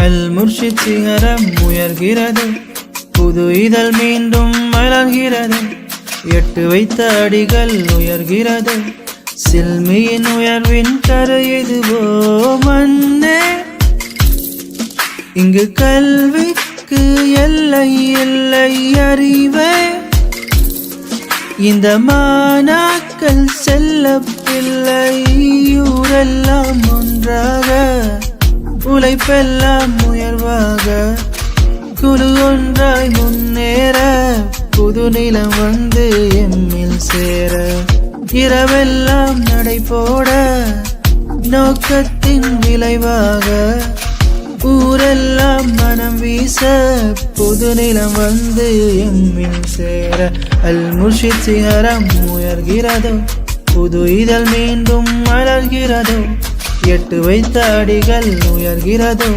அல் முர்ஷித் சிகரம் உயர்கிறது, புது இதழ் மீண்டும் மலர்கிறது. 8 வைத்த அடிகள் உயர்கிறது, சில்மியின் உயர்வின் கரு இதுவோ மன்னே. இங்கு கல்விக்கு எல்லை இல்லை அறிவே, இந்த மாணாக்கள் செல்ல பிள்ளை. ஊரெல்லாம் ஒன்றாக, உழைப்பெல்லாம் உயர்வாக, குழு ஒன்றாய் முன்னேற. புது நிலம் வந்து எம்மில் சேர, இரவெல்லாம் நடைபோட. நோக்கத்தின் விளைவாக ஊரெல்லாம் மனம் வீச, புது நிலம் வந்து எம்மில் சேர. அல் முர்ஷித் சிகரம் உயர்கிறதோ, புது இதழ் மீண்டும் மலர்கிறதோ. 8 வைத்த அடிகள் உயர்கிறதோ,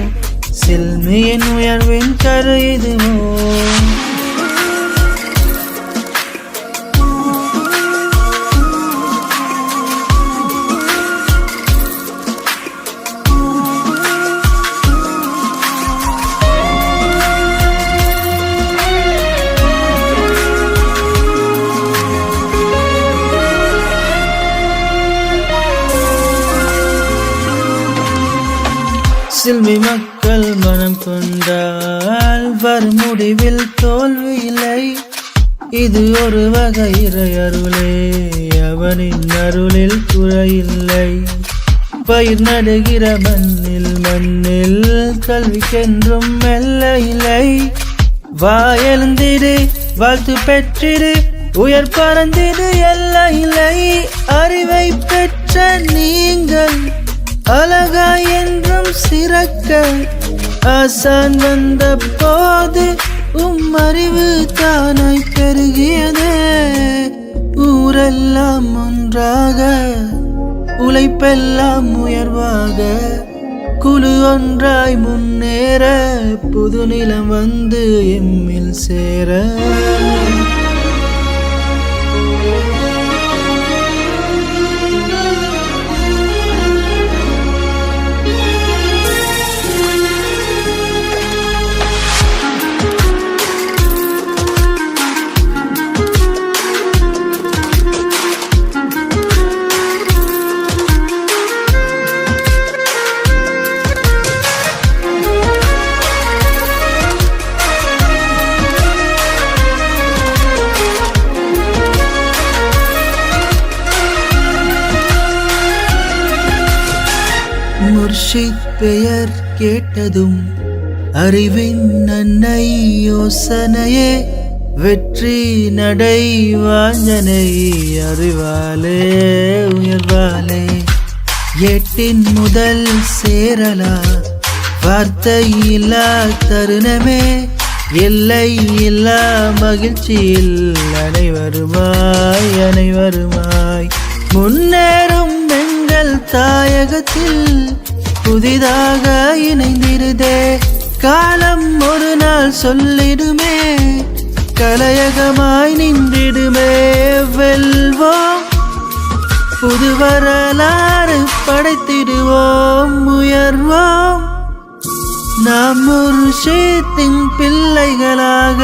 சில்மியின் உயர்வின் கரு இதுவோ. சில்மி மக்கள் மனம் கொண்டால் வரும் முடிவில் தோல்வி இல்லை. இது ஒரு வகை இறை அருளே, அவனின் அருளில் குறையில்லை. பயிர் நடுகிற மண்ணில் கல்விக்கென்றும் மெல்ல இல்லை. வாயெழுந்திடு, வாழ்த்து பெற்றிடு, உயர் பறந்திடு, எல்லை இல்லை. அறிவை பெற்ற நீங்கள் அழகா என்றும் சிறக்க, ஆசான் வந்த போது அறிவு தானாய் பெருகியதே. ஊரெல்லாம் ஒன்றாக, உழைப்பெல்லாம் உயர்வாக, குழு ஒன்றாய் முன்னேற. புது நிலம் வந்து எம்மில் சேர. முர்ஷித் பெயர் கேட்டதும் அறிவின் அன்னை யோசனையே. வெற்றி நடை வாஞ்சனை அறிவாலே உயர்வாலே. 8 முதல் சேரலா வார்த்தை இல்லா தருணமே. எல்லை இல்லா மகிழ்ச்சியில் அனைவருமாய் முன்னேறும் எங்கள் தாயகத்தில் புதிதாக இணைந்திருதே. காலம் ஒரு நாள் சொல்லிடுமே, கலையகமாய் நின்றிடுமே. வெல்வோம், புது வரலாறு படைத்திடுவோம், உயர்வோம். நாம் முர்ஷித்தின் பிள்ளைகளாக.